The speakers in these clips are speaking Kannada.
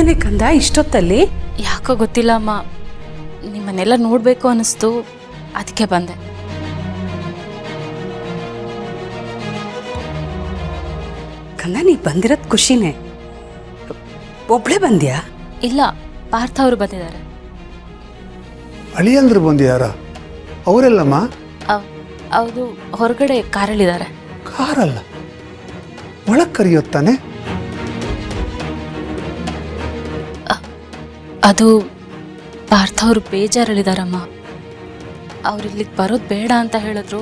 ಇಲ್ಲೇನೆ ಕಂದ ಇಷ್ಟೊತ್ತಲ್ಲಿ? ಯಾಕೋ ಗೊತ್ತಿಲ್ಲ ಅಮ್ಮ, ನಿಮ್ಮನ್ನೆಲ್ಲ ನೋಡಬೇಕು ಅನ್ನಿಸ್ತು, ಅದಕ್ಕೆ ಬಂದೆ. ಕಂದ ನೀ ಬಂದಿರೋದು ಖುಷಿನೇ. ಒಬ್ಳೆ ಬಂದ್ಯಾ? ಇಲ್ಲ, ಪಾರ್ಥ ಅವರು ಬಂದಿದ್ದಾರೆ. ಅಳಿಯಂದ್ರು ಬಂದ್ಯಾರ? ಅವರೆಲ್ಲಮ್ಮ? ಅವರು ಹೊರಗಡೆ ಕಾರಲ್ಲಿದ್ದಾರೆ. ಕಾರಲ್ಲ, ಒಳಗೆ ಕರೆಯುತ್ತಾನೆ. ಅದು ಪಾರ್ಥ ಅವರು ಬೇಜಾರಲ್ಲಿದ್ದಾರಮ್ಮ. ಅವ್ರು ಇಲ್ಲಿಗೆ ಬರೋದು ಬೇಡ ಅಂತ ಹೇಳಿದ್ರು.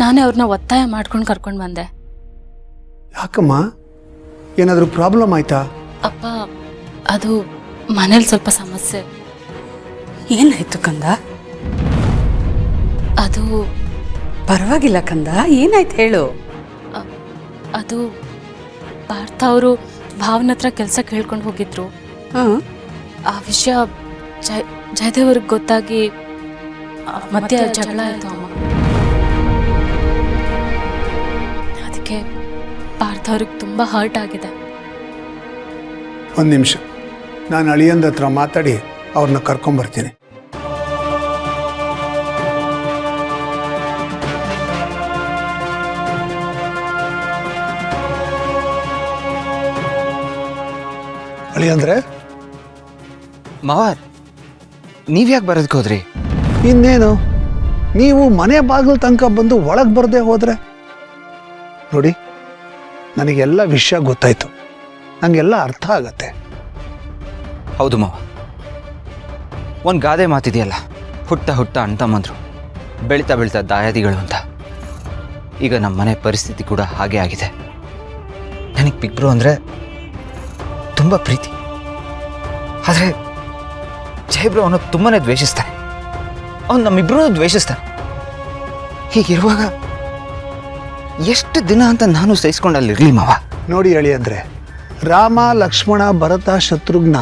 ನಾನೇ ಅವ್ರನ್ನ ಒತ್ತಾಯ ಮಾಡ್ಕೊಂಡು ಕರ್ಕೊಂಡು ಬಂದೆ. ಯಾಕಮ್ಮ, ಏನಾದರೂ ಪ್ರಾಬ್ಲಮ್ ಆಯ್ತಾ? ಅಪ್ಪ, ಅದು ಮನೇಲಿ ಸ್ವಲ್ಪ ಸಮಸ್ಯೆ. ಏನಾಯ್ತು ಕಂದ? ಅದು ಪರವಾಗಿಲ್ಲ ಕಂದ, ಏನಾಯ್ತು ಹೇಳು. ಅದು ಪಾರ್ಥ ಅವರು ಭಾವನ ಹತ್ರ ಕೆಲಸ ಕೇಳ್ಕೊಂಡು ಹೋಗಿದ್ರು. ಆ ವಿಷಯ ಜಯದೇವ್ ಅವ್ರಿಗೆ ಗೊತ್ತಾಗಿ ಮಧ್ಯ ಜಗಳ ಆಯಿತು ಅಮ್ಮ. ಅದಕ್ಕೆ ಪಾರ್ಥ ಅವ್ರಿಗೆ ತುಂಬ ಹರ್ಟ್ ಆಗಿದೆ. ಒಂದು ನಿಮಿಷ, ನಾನು ಅಳಿಯಂದ ಹತ್ರ ಮಾತಾಡಿ ಅವ್ರನ್ನ ಕರ್ಕೊಂಬರ್ತೀನಿ. ಅಳಿಯಂದ್ರೆ ಮಾವಾರ್, ನೀವ್ಯಾಕೆ ಬರೋದಕ್ಕೆ ಹೋದ್ರಿ? ಇನ್ನೇನು, ನೀವು ಮನೆ ಬಾಗಿಲು ತನಕ ಬಂದು ಒಳಗೆ ಬರದೆ ಹೋದ್ರೆ? ನೋಡಿ, ನನಗೆಲ್ಲ ವಿಷಯ ಗೊತ್ತಾಯ್ತು, ನನಗೆಲ್ಲ ಅರ್ಥ ಆಗತ್ತೆ. ಹೌದು ಮಾವ, ಒಂದು ಗಾದೆ ಮಾತಿದೆಯಲ್ಲ, ಹುಟ್ಟ ಹುಟ್ಟ ಅಣ್ತಮ್ಮಂದ್ರು, ಬೆಳೀತಾ ಬೆಳೀತಾ ದಾಯಾದಿಗಳು ಅಂತ. ಈಗ ನಮ್ಮ ಮನೆ ಪರಿಸ್ಥಿತಿ ಕೂಡ ಹಾಗೆ ಆಗಿದೆ. ನನಗೆ ಬಿಗ್ಬ್ರು ಅಂದರೆ ತುಂಬ ಪ್ರೀತಿ. ಆದರೆ ಜಯಬ್ರು ಅವನು ತುಂಬಾ ದ್ವೇಷಿಸ್ತಾನೆ. ಅವನು ನಮ್ಮಿಬ್ರೂ ದ್ವೇಷಿಸ್ತಾನೆ. ಹೀಗಿರುವಾಗ ಎಷ್ಟು ದಿನ ಅಂತ ನಾನು ಸಹಿಸ್ಕೊಂಡಲ್ಲಿರಲಿ ಮಾವ? ನೋಡಿ ಅಳಿಯಂದ್ರೆ, ರಾಮ ಲಕ್ಷ್ಮಣ ಭರತ ಶತ್ರುಘ್ನ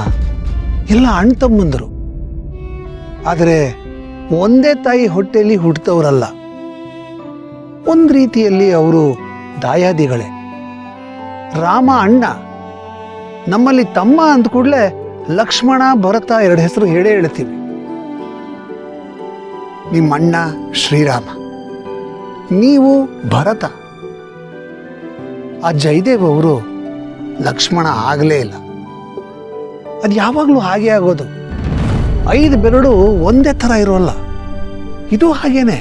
ಎಲ್ಲ ಅಣ್ಣ ತಮ್ಮಂದರು. ಆದರೆ ಒಂದೇ ತಾಯಿ ಹೊಟ್ಟೆಯಲ್ಲಿ ಹುಟ್ಟಿದವರಲ್ಲ. ಒಂದು ರೀತಿಯಲ್ಲಿ ಅವರು ದಾಯಾದಿಗಳೇ. ರಾಮ ಅಣ್ಣ, ನಮ್ಮಲ್ಲಿ ತಮ್ಮ ಅಂದ ಕೂಡಲೇ ಲಕ್ಷ್ಮಣ ಭರತ ಎರಡು ಹೆಸರು ಹೇಳೇ ಹೇಳ್ತೀವಿ. ನಿಮ್ಮ ಅಣ್ಣ ಶ್ರೀರಾಮ, ನೀವು ಭರತ. ಆ ಜಯದೇವ್ ಅವರು ಲಕ್ಷ್ಮಣ ಆಗಲೇ ಇಲ್ಲ. ಅದು ಯಾವಾಗಲೂ ಹಾಗೆ ಆಗೋದು. 5 ಬೆರಳು ಒಂದೇ ಥರ ಇರೋಲ್ಲ. ಇದು ಹಾಗೇನೆ.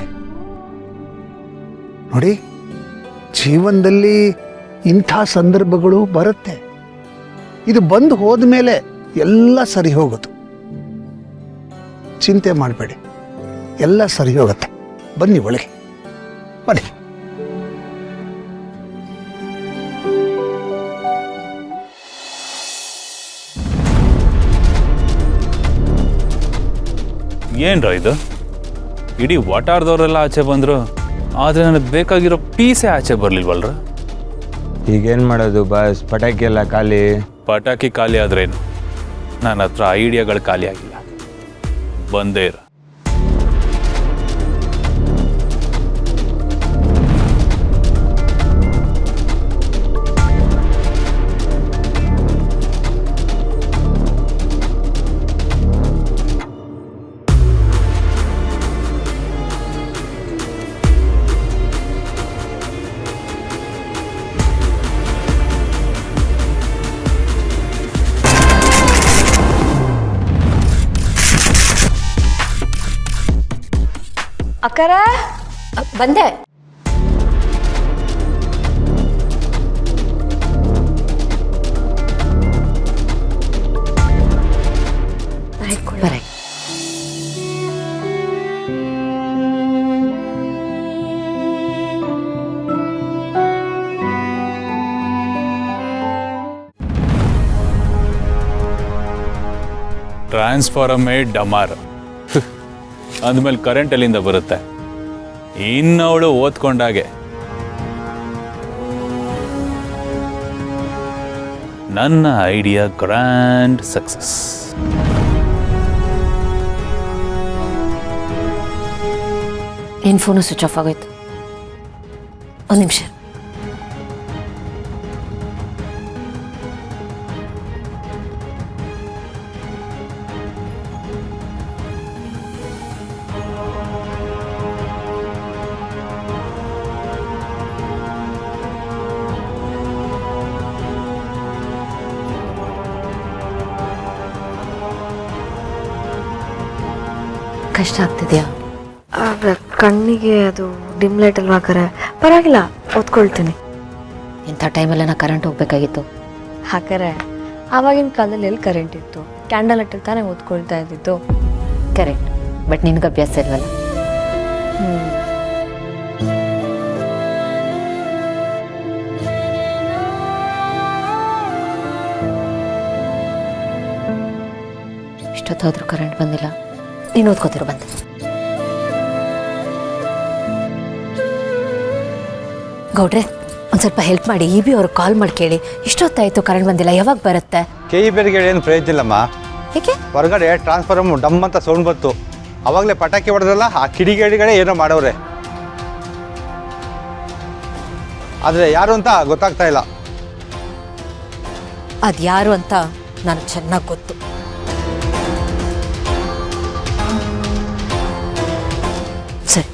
ನೋಡಿ, ಜೀವನದಲ್ಲಿ ಇಂಥ ಸಂದರ್ಭಗಳು ಬರುತ್ತೆ. ಇದು ಬಂದು ಹೋದ್ಮೇಲೆ ಎಲ್ಲ ಸರಿ ಹೋಗುತ್ತೆ. ಚಿಂತೆ ಮಾಡಬೇಡಿ, ಎಲ್ಲ ಸರಿ ಹೋಗುತ್ತೆ. ಬನ್ನಿ ಒಳಗೆ ಬನ್ನಿ. ಏನ್ರ ಇದು? ಇಡೀ ವಟಾರದವರೆಲ್ಲ ಆಚೆ ಬಂದರು, ಆದರೆ ನನಗೆ ಬೇಕಾಗಿರೋ ಪೀಸೇ ಆಚೆ ಬರಲಿಲ್ವಲ್ರ? ಈಗೇನು ಮಾಡೋದು ಬಾಸ್? ಪಟಾಕಿ ಎಲ್ಲ ಖಾಲಿ. ಪಟಾಕಿ ಖಾಲಿ ಆದ್ರೇನು, ನನ್ನ ಹತ್ರ ಐಡಿಯಾಗಳು ಖಾಲಿ ಆಗಿಲ್ಲ. ಬಂದೇ ಇರ. ಅಕ್ಕರ ಬಂದೆ. ಟ್ರಾನ್ಸ್ಫಾರ್ಮೇ ಡಮಾರ್ ಅಂದಮೇಲೆ ಕರೆಂಟ್ ಎಲ್ಲಿಂದ ಬರುತ್ತೆ? ಇನ್ನವಳು ಓದ್ಕೊಂಡಾಗೆ. ನನ್ನ ಐಡಿಯಾ ಗ್ರ್ಯಾಂಡ್ ಸಕ್ಸಸ್. ಏನು ಫೋನು ಸ್ವಿಚ್ ಆಫ್ ಆಗೋಯ್ತು. ಒಂದು ನಿಮಿಷ. ಕಷ್ಟ ಆಗ್ತಿದೆಯಾ? ಕಣ್ಣಿಗೆ ಅದು ಡಿಮ್ ಲೈಟ್ ಅಲ್ವಾ ಕರೆ, ಪರವಾಗಿಲ್ಲ ಓದ್ಕೊಳ್ತೀನಿ. ಇಂಥ ಟೈಮಲ್ಲೆಲ್ಲ ಕರೆಂಟ್ ಹೋಗ್ಬೇಕಾಗಿತ್ತು. ಹಾಕರೆ ಆವಾಗಿನ ಕಾಲದಲ್ಲಿ ಎಲ್ಲಿ ಕರೆಂಟ್ ಇತ್ತು? ಕ್ಯಾಂಡಲ್ ಲೈಟಲ್ಲಿ ತಾನೇ ಓದ್ಕೊಳ್ತಾ ಇದ್ದಿತ್ತು. ಕರೆಕ್ಟ್, ಬಟ್ ನಿನ್ಗೆ ಅಭ್ಯಾಸ ಇಲ್ವಲ್ಲ. ಇಷ್ಟೊತ್ತಾದ್ರೂ ಕರೆಂಟ್ ಬಂದಿಲ್ಲ. ನೀನು ಓದ್ಕೋತಿರೋ ಬಂದೆ. ಗೌಡ್ರೆ, ಒಂದು ಸ್ವಲ್ಪ ಹೆಲ್ಪ್ ಮಾಡಿ. ಇ ಬಿ ಅವ್ರಿಗೆ ಕಾಲ್ ಮಾಡಿ ಕೇಳಿ, ಇಷ್ಟೊತ್ತಾಯಿತು ಕರೆಂಟ್ ಬಂದಿಲ್ಲ, ಯಾವಾಗ ಬರುತ್ತೆ? KEBಗೆ ಏನು ಪ್ರಯೋಜನ ಇಲ್ಲಮ್ಮ. ಏಕೆ? ಹೊರಗಡೆ ಟ್ರಾನ್ಸ್ಫಾರ್ಮ್ ಡಮ್ ಅಂತ ಸೌಂಡ್ ಬಂತು. ಅವಾಗಲೇ ಪಟಾಕಿ ಹೊಡೆದ್ರಲ್ಲ, ಆ ಕಿಡಿಗೇಡಿಗಳೇ ಏನೋ ಮಾಡವ್ರೆ. ಆದರೆ ಯಾರು ಅಂತ ಗೊತ್ತಾಗ್ತಾ ಇಲ್ಲ. ಅದು ಯಾರು ಅಂತ ನನಗೆ ಚೆನ್ನಾಗಿ ಗೊತ್ತು. ಸರಿ,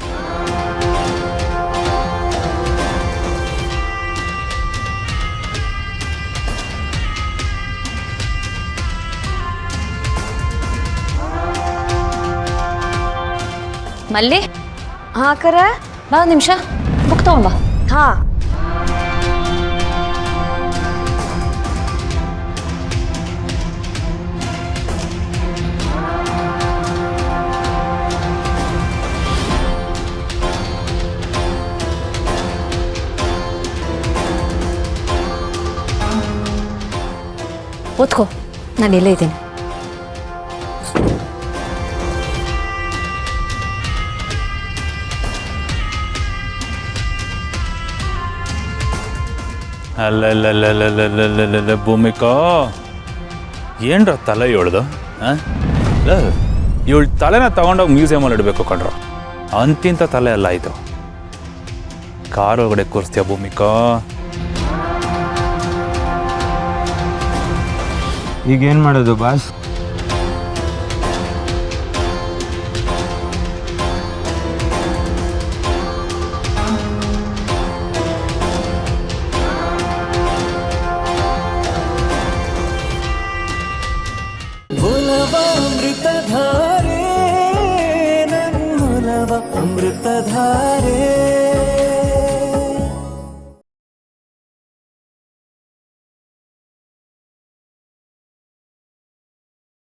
ಮಲ್ಲಿ ಹಾಕರೆ ಬಾ, ಒಂದು ನಿಮಿಷ ಬುಕ್ ತಗೊಂಬ. ಹಾ. ಓದ್ಕೋ, ನಾನು ಇಲ್ಲೇ ಇದ್ದೀನಿ. ಅಲ್ಲ ಭೂಮಿಕಾ, ಏನ್ರ ತಲೆ ಇವಳ್ದು? ಇವಳು ತಲೆನ ತಗೊಂಡೋಗಿ ಮ್ಯೂಸಿಯಮಲ್ಲಿ ಇಡಬೇಕು ಕಣ್ರು. ಅಂತಿಂತ ತಲೆ ಅಲ್ಲ ಇದು. ಕಾರ್ ಒಳಗಡೆ ಕೂರಿಸ್ತೀಯ ಭೂಮಿಕಾ? ಈಗೇನು ಮಾಡೋದು ಬಾಸ್? ಅಮೃತಧಾರೆ, ನನ್ನ ಅಮೃತಧಾರೆ.